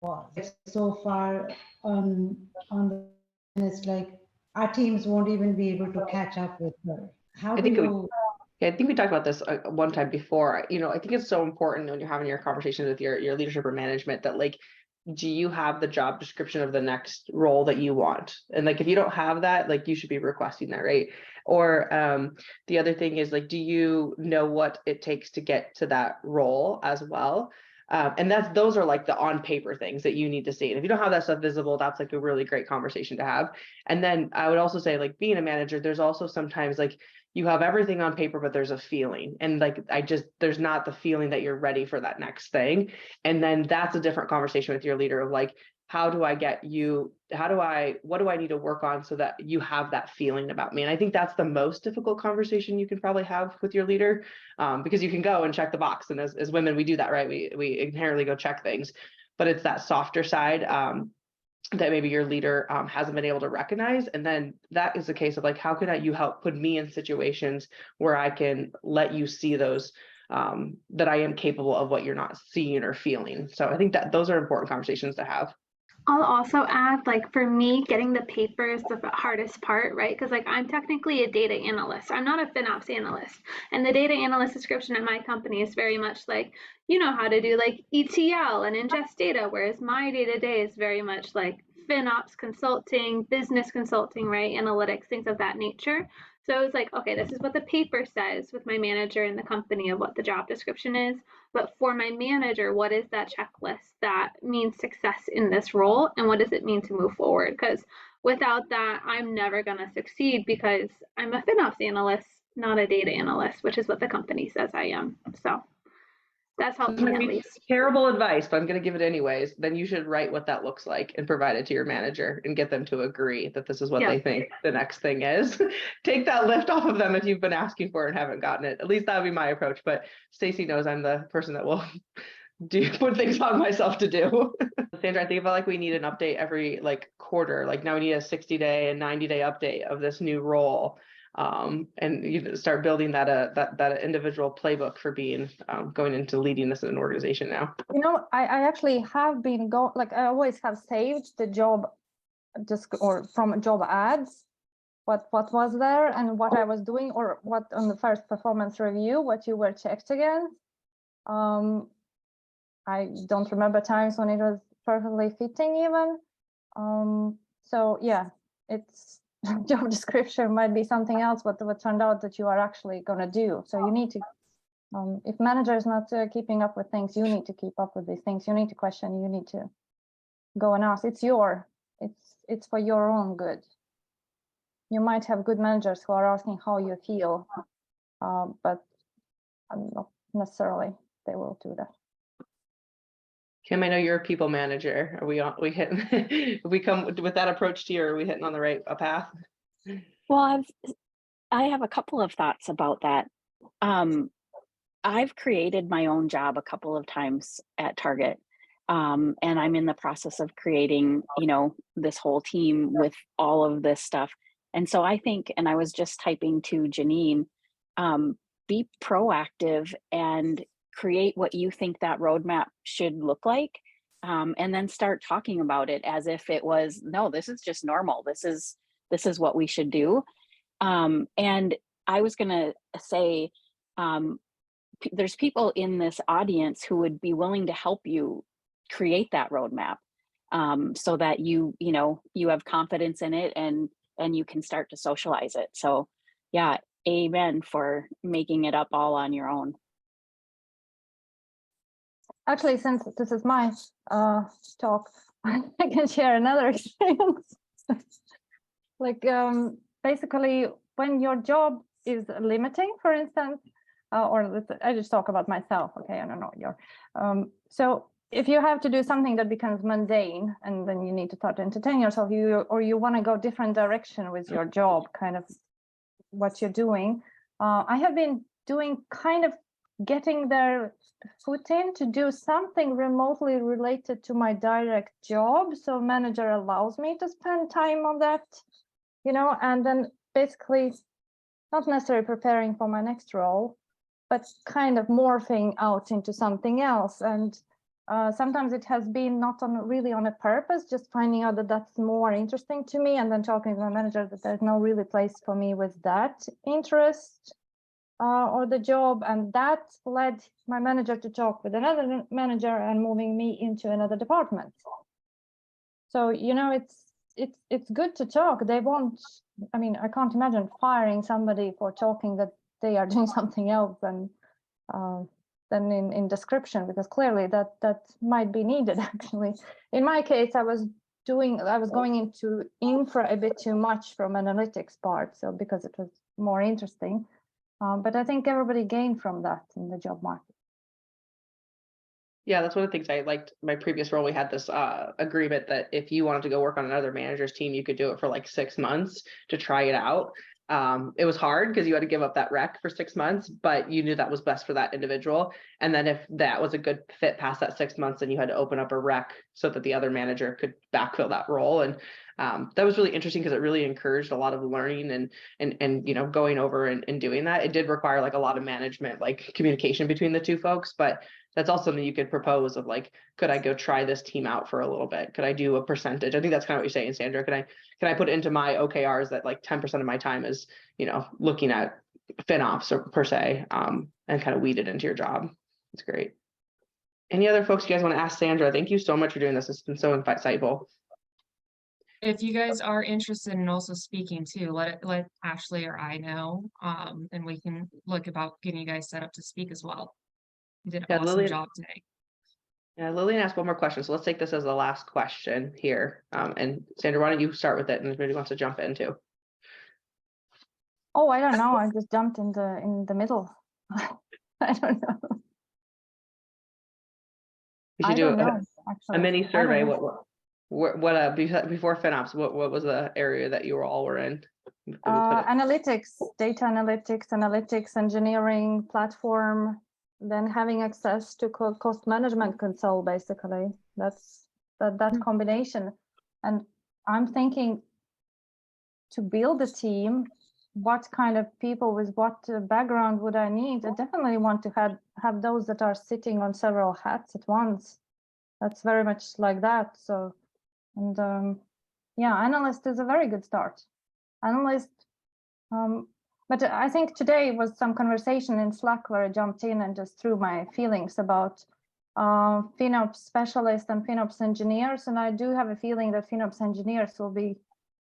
S4: was. So far on the, it's like our teams won't even be able to catch up with her. How do you?
S1: I think we talked about this one time before. You know, I think it's so important when you're having your conversations with your leadership or management that, like, do you have the job description of the next role that you want? And like, if you don't have that, like, you should be requesting that, right? Or the other thing is, like, do you know what it takes to get to that role as well? And those are like the on paper things that you need to see. And if you don't have that stuff visible, that's like a really great conversation to have. And then I would also say, like, being a manager, there's also sometimes like you have everything on paper, but there's a feeling. And like, there's not the feeling that you're ready for that next thing. And then that's a different conversation with your leader of like, how do I get you, what do I need to work on so that you have that feeling about me? And I think that's the most difficult conversation you can probably have with your leader, because you can go and check the box. And as women, we do that, right? We inherently go check things, but it's that softer side that maybe your leader hasn't been able to recognize. And then that is the case of like, how can you help put me in situations where I can let you see those, that I am capable of what you're not seeing or feeling. So I think that those are important conversations to have.
S7: I'll also add, like, for me, getting the paper is the hardest part, right? Because, like, I'm technically a data analyst. I'm not a FinOps analyst. And the data analyst description at my company is very much like, you know how to do, like, ETL and ingest data, whereas my day-to-day is very much like FinOps consulting, business consulting, right? Analytics, things of that nature. So it's like, okay, this is what the paper says with my manager in the company of what the job description is. But for my manager, what is that checklist that means success in this role? And what does it mean to move forward? Because without that, I'm never going to succeed because I'm a FinOps analyst, not a data analyst, which is what the company says I am. So that's helped me at least.
S1: Terrible advice, but I'm going to give it anyways. Then you should write what that looks like and provide it to your manager and get them to agree that this is what they think the next thing is. Take that lift off of them if you've been asking for it and haven't gotten it. At least that would be my approach. But Stacey knows I'm the person that will put things on myself to do. Sandra, I think about like we need an update every like quarter. Like now we need a 60-day and 90-day update of this new role. And you start building that individual playbook for being going into leading this in an organization now.
S2: You know, I actually have been I always have saved the job or from job ads, what was there and what I was doing, or what on the first performance review, what you were checked against. I don't remember times when it was perfectly fitting even. So yeah, it's job description might be something else, but what turned out that you are actually going to do. So you need to, if manager is not keeping up with things, you need to keep up with these things. You need to question, you need to go and ask. It's for your own good. You might have good managers who are asking how you feel, but not necessarily they will do that.
S1: Kim, I know you're a people manager. Are we we come with that approach to you, are we hitting on the right path?
S6: Well, I have a couple of thoughts about that. I've created my own job a couple of times at Target. And I'm in the process of creating, this whole team with all of this stuff. And so I think, and I was just typing to Janine, be proactive and create what you think that roadmap should look like. And then start talking about it as if it was, no, this is just normal. This is what we should do. And I was going to say, there's people in this audience who would be willing to help you create that roadmap, so that you have confidence in it and you can start to socialize it. So yeah, amen for making it up all on your own.
S2: Actually, since this is my talk, I can share another experience. Basically, when your job is limiting, for instance, I just talk about myself, okay? I don't know your. So if you have to do something that becomes mundane, and then you need to start to entertain yourself, or you want to go different direction with your job, kind of what you're doing. I have been doing kind of getting their foot in to do something remotely related to my direct job. So manager allows me to spend time on that, and then basically not necessarily preparing for my next role, but kind of morphing out into something else. And sometimes it has been not really on a purpose, just finding out that that's more interesting to me, and then talking to my manager that there's no really place for me with that interest or the job. And that led my manager to talk with another manager and moving me into another department. So, it's good to talk. They won't, I can't imagine firing somebody for talking that they are doing something else than in description, because clearly that might be needed. Actually, in my case, I was going into infra a bit too much from analytics part, so because it was more interesting. But I think everybody gained from that in the job market.
S1: Yeah, that's one of the things I liked. My previous role, we had this agreement that if you wanted to go work on another manager's team, you could do it for like 6 months to try it out. It was hard because you had to give up that rec for 6 months, but you knew that was best for that individual. And then if that was a good fit past that 6 months, then you had to open up a rec so that the other manager could backfill that role. And that was really interesting because it really encouraged a lot of learning and going over and doing that. It did require like a lot of management, like communication between the two folks, but that's also something you could propose of like, could I go try this team out for a little bit? Could I do a percentage? I think that's kind of what you're saying, Sandra. Can I put into my OKRs that like 10% of my time is, looking at FinOps or per se, and kind of weed it into your job. It's great. Any other folks you guys want to ask Sandra? Thank you so much for doing this. It's been so insightful.
S8: If you guys are interested in also speaking too, let Ashley or I know, and we can look about getting you guys set up to speak as well. You did an awesome job today.
S1: Yeah, Lillian asked one more question, so let's take this as the last question here. And Sandra, why don't you start with it, and if anybody wants to jump in too.
S2: Oh, I don't know. I just jumped in the middle. I don't know.
S1: We should do a mini survey. What before FinOps, what was the area that you all were in?
S2: Analytics, data analytics, engineering, platform, then having access to cost management console. Basically, that's that combination. And I'm thinking, to build a team, what kind of people with what background would I need? I definitely want to have those that are sitting on several hats at once. That's very much like that. So, and yeah, analyst is a very good start. Analyst, but I think today was some conversation in Slack where I jumped in and just threw my feelings about FinOps specialists and FinOps engineers. And I do have a feeling that FinOps engineers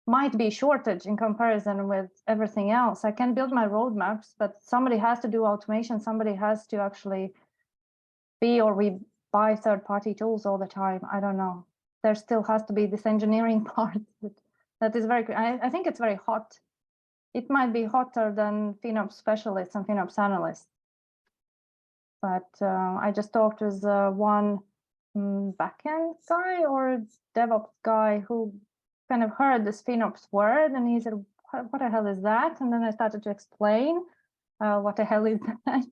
S2: might be shortage in comparison with everything else. I can build my roadmaps, but somebody has to do automation. Somebody has to actually we buy third-party tools all the time. I don't know. There still has to be this engineering part that is very, I think it's very hot. It might be hotter than FinOps specialists and FinOps analysts. But I just talked with one backend guy or DevOps guy who kind of heard this FinOps word, and he said, what the hell is that? And then I started to explain what the hell is that.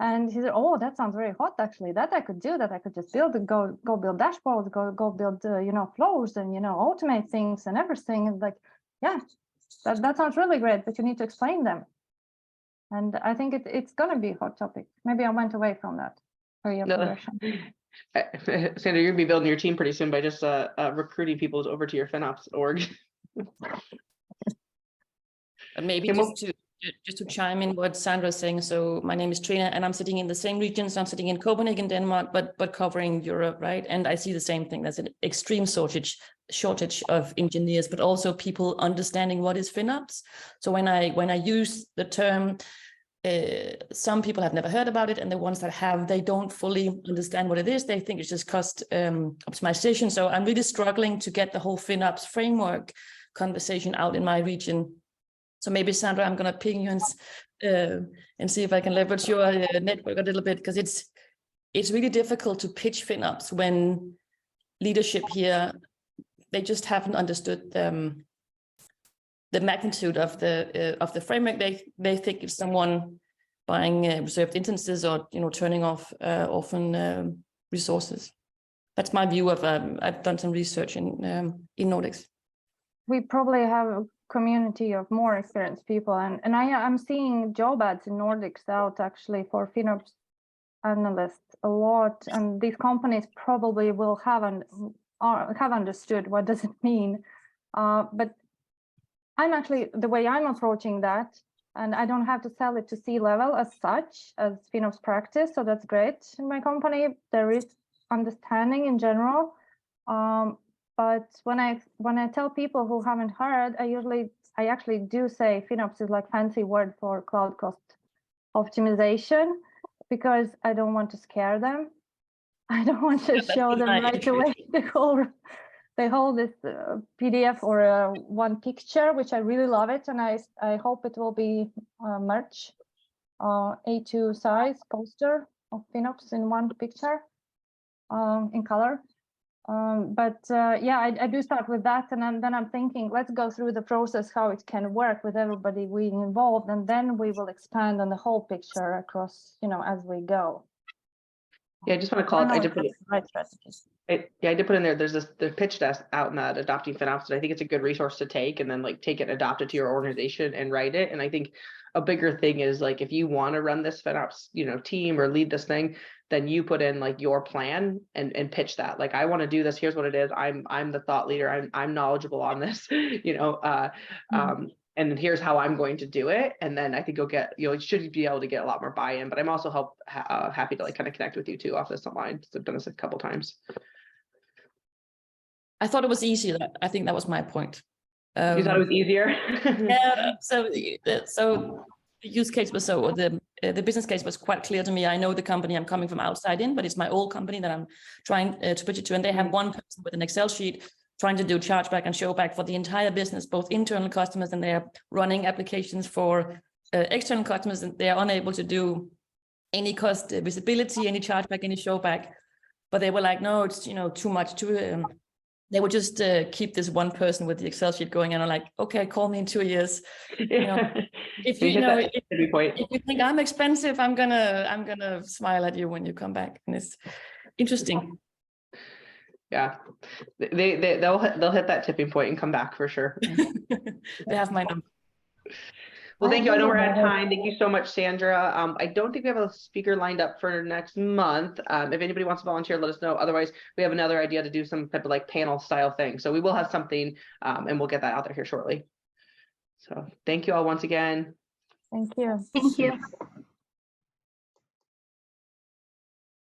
S2: And he said, oh, that sounds very hot, actually. That I could do, that I could just build and go build dashboards, go build flows and automate things and everything. And like, yeah, that sounds really great, but you need to explain them. And I think it's gonna be a hot topic. Maybe I went away from that.
S1: Sandra, you're gonna be building your team pretty soon by just recruiting people over to your FinOps org.
S9: And maybe just to chime in what Sandra is saying. So my name is Trina, and I'm sitting in the same region. So I'm sitting in Copenhagen, Denmark, but covering Europe, right? And I see the same thing. There's an extreme shortage of engineers, but also people understanding what is FinOps. So when I use the term, some people have never heard about it, and the ones that have, they don't fully understand what it is. They think it's just cost optimization. So I'm really struggling to get the whole FinOps framework conversation out in my region. So maybe, Sandra, I'm going to ping you and see if I can leverage your network a little bit, because it's really difficult to pitch FinOps when leadership here, they just haven't understood the magnitude of the framework. They think it's someone buying reserved instances or turning off often resources. That's my view of. I've done some research in Nordics.
S2: We probably have a community of more experienced people, and I'm seeing job ads in Nordics out actually for FinOps analysts a lot, and these companies probably will have understood what does it mean, but I'm actually, the way I'm approaching that, and I don't have to sell it to C-level as such as FinOps practice, so that's great. In my company, there is understanding in general, but when I tell people who haven't heard, I actually do say FinOps is like fancy word for cloud cost optimization, because I don't want to scare them. I don't want to show them right away they hold this PDF or one picture, which I really love it, and I hope it will be merch, A2 size poster of FinOps in one picture, in color. Yeah, I do start with that, and then I'm thinking, let's go through the process, how it can work with everybody being involved, and then we will expand on the whole picture across, as we go.
S1: Yeah, I just want to call it. I did put it. Right strategies. I did put in there. There's the pitch desk out in that adopting FinOps, and I think it's a good resource to take and then take it, adopt it to your organization and write it. And I think a bigger thing is if you want to run this FinOps, team or lead this thing, then you put in your plan and pitch that. I want to do this. Here's what it is. I'm the thought leader. I'm knowledgeable on this. And here's how I'm going to do it. And then I think you'll get, you should be able to get a lot more buy-in. But I'm also happy to kind of connect with you too off this online. So I've done this a couple times.
S9: I thought it was easier. I think that was my point.
S1: You thought it was easier?
S9: Yeah. So the use case was the business case was quite clear to me. I know the company I'm coming from outside in, but it's my old company that I'm trying to pitch it to, and they have one person with an Excel sheet trying to do chargeback and showback for the entire business, both internal customers, and they're running applications for external customers, and they're unable to do any cost visibility, any chargeback, any showback. But they were like, no, it's too much. They would just keep this one person with the Excel sheet going, and I'm like, okay, call me in 2 years. If you think I'm expensive, I'm gonna smile at you when you come back, and it's interesting.
S1: Yeah, they'll hit that tipping point and come back for sure.
S9: They have my number.
S1: Well, thank you. I know we're at time. Thank you so much, Sandra. I don't think we have a speaker lined up for next month. If anybody wants to volunteer, let us know. Otherwise, we have another idea to do some type of like panel style thing. So we will have something, and we'll get that out there here shortly. So thank you all once again.
S2: Thank you.
S7: Thank you.